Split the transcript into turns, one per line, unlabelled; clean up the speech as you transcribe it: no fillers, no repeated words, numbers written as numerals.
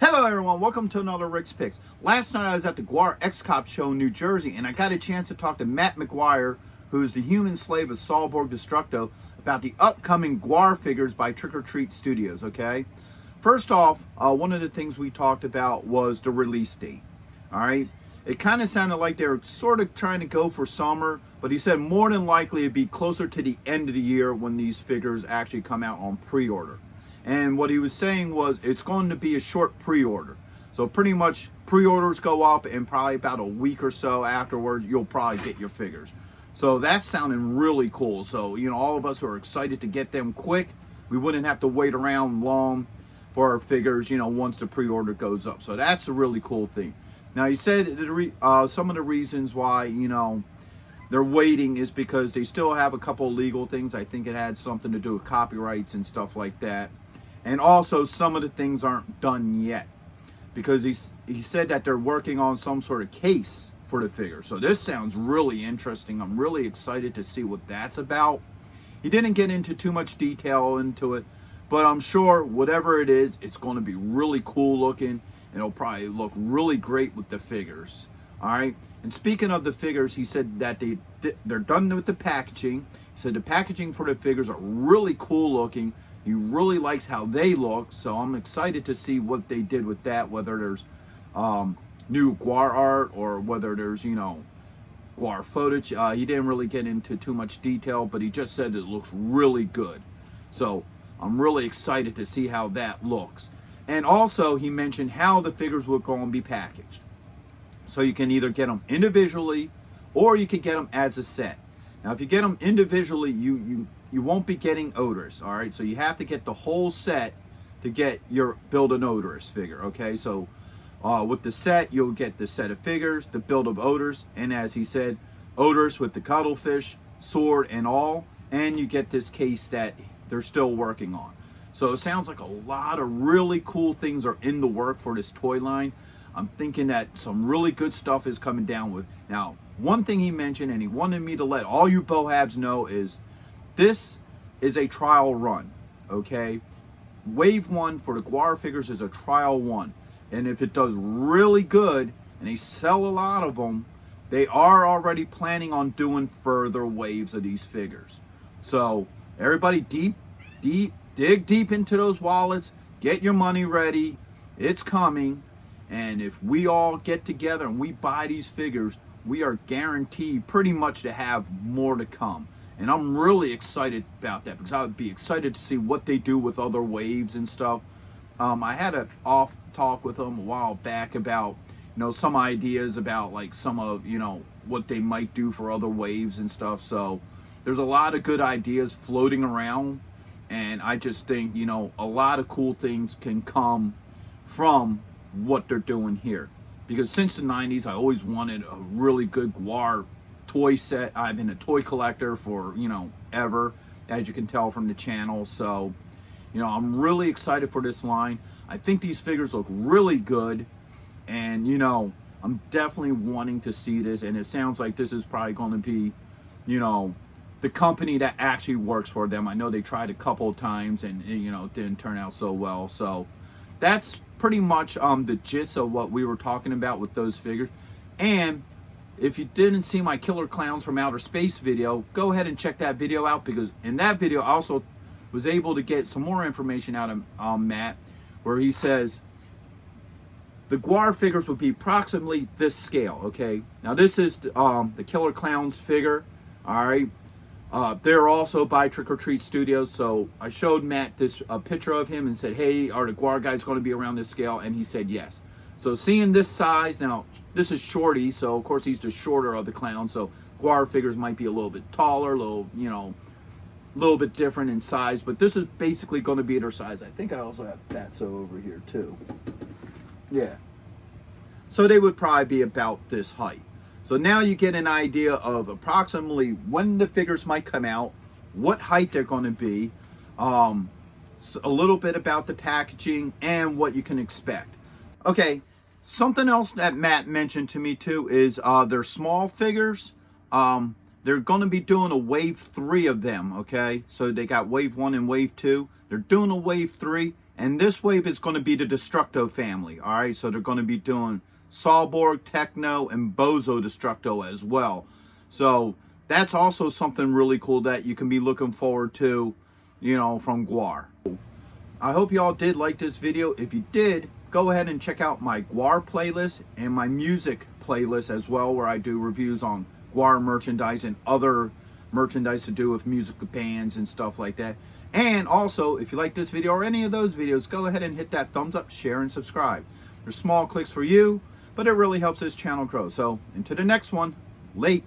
Hello everyone, welcome to another Rick's Picks. Last night I was at the GWAR X-Cop show in New Jersey and I got a chance to talk to Matt McGuire, who's the human slave of Solborg Destructo, about the upcoming GWAR figures by Trick or Treat Studios, okay? First off, one of the things we talked about was the release date, alright? It kind of sounded like they were sort of trying to go for summer, but he said more than likely it'd be closer to the end of the year when these figures actually come out on pre-order. And what he was saying was it's going to be a short pre-order. So pretty much pre-orders go up and probably about a week or so afterwards, you'll probably get your figures. So that's sounding really cool. So, you know, all of us who are excited to get them quick, we wouldn't have to wait around long for our figures, you know, once the pre-order goes up. So that's a really cool thing. Now, he said some of the reasons why, you know, they're waiting is because they still have a couple of legal things. I think it had something to do with copyrights and stuff like that. And also some of the things aren't done yet because he said that they're working on some sort of case for the figure. So this sounds really interesting. I'm really excited to see what that's about. He didn't get into too much detail into it, but I'm sure whatever it is, it's going to be really cool looking and it'll probably look really great with the figures. All right. And speaking of the figures, he said that they're done with the packaging. He said the packaging for the figures are really cool looking. He really likes how they look, so I'm excited to see what they did with that, whether there's new GWAR art or whether there's, you know, GWAR footage. He didn't really get into too much detail, but he just said it looks really good. So I'm really excited to see how that looks. And also he mentioned how the figures will go and be packaged. So you can either get them individually or you can get them as a set. Now, if you get them individually, you won't be getting odors, all right? So you have to get the whole set to get your build an odorous figure, okay? So with the set, you'll get the set of figures, the build of odors, and as he said, odors with the cuttlefish, sword, and all, and you get this case that they're still working on. So it sounds like a lot of really cool things are in the work for this toy line. I'm thinking that some really good stuff is coming down with. Now, one thing he mentioned, and he wanted me to let all you bohabs know, is this is a trial run, okay? Wave 1 for the GWAR figures is a trial 1. And if it does really good, and they sell a lot of them, they are already planning on doing further waves of these figures. So, everybody dig deep into those wallets, get your money ready, it's coming. And if we all get together and we buy these figures, we are guaranteed pretty much to have more to come. And I'm really excited about that because I would be excited to see what they do with other waves and stuff. I had an off talk with them a while back about, you know, some ideas about like some of, you know, what they might do for other waves and stuff. So there's a lot of good ideas floating around. And I just think, you know, a lot of cool things can come from what they're doing here. Because since the 90s, I always wanted a really good GWAR toy set. I've been a toy collector for, you know, ever, as you can tell from the channel. So, you know, I'm really excited for this line. I think these figures look really good. And, you know, I'm definitely wanting to see this. And it sounds like this is probably going to be, you know, the company that actually works for them. I know they tried a couple of times and, you know, it didn't turn out so well. So that's pretty much the gist of what we were talking about with those figures. And if you didn't see my Killer Clowns from Outer Space video, go ahead and check that video out, because in that video I also was able to get some more information out of Matt, where he says the GWAR figures would be approximately this scale, okay? Now this is the Killer Clowns figure, all right? They're also by Trick or Treat Studios, so I showed Matt a picture of him and said, hey, are the GWAR guys going to be around this scale? And he said yes. So seeing this size, now this is Shorty, so of course he's the shorter of the clown, so GWAR figures might be a little bit taller, a little, you know, a little bit different in size, but this is basically going to be their size. I think I also have Fatso over here too. Yeah. So they would probably be about this height. So now you get an idea of approximately when the figures might come out, what height they're going to be, a little bit about the packaging, and what you can expect. Okay, something else that Matt mentioned to me too is their small figures. They're going to be doing a wave 3 of them, okay? So they got wave 1 and wave 2. They're doing a wave 3, And this wave is going to be the Destructo family. All right, so they're going to be doing Saalborg, Techno, and Bozo Destructo as well. So that's also something really cool that you can be looking forward to, you know, from GWAR. I hope you all did like this video. If you did, go ahead and check out my GWAR playlist and my music playlist as well, where I do reviews on GWAR merchandise and other merchandise to do with music bands and stuff like that. And also, if you like this video or any of those videos, go ahead and hit that thumbs up, share, and subscribe. There's small clicks for you, but it really helps this channel grow. So, into the next one. Late.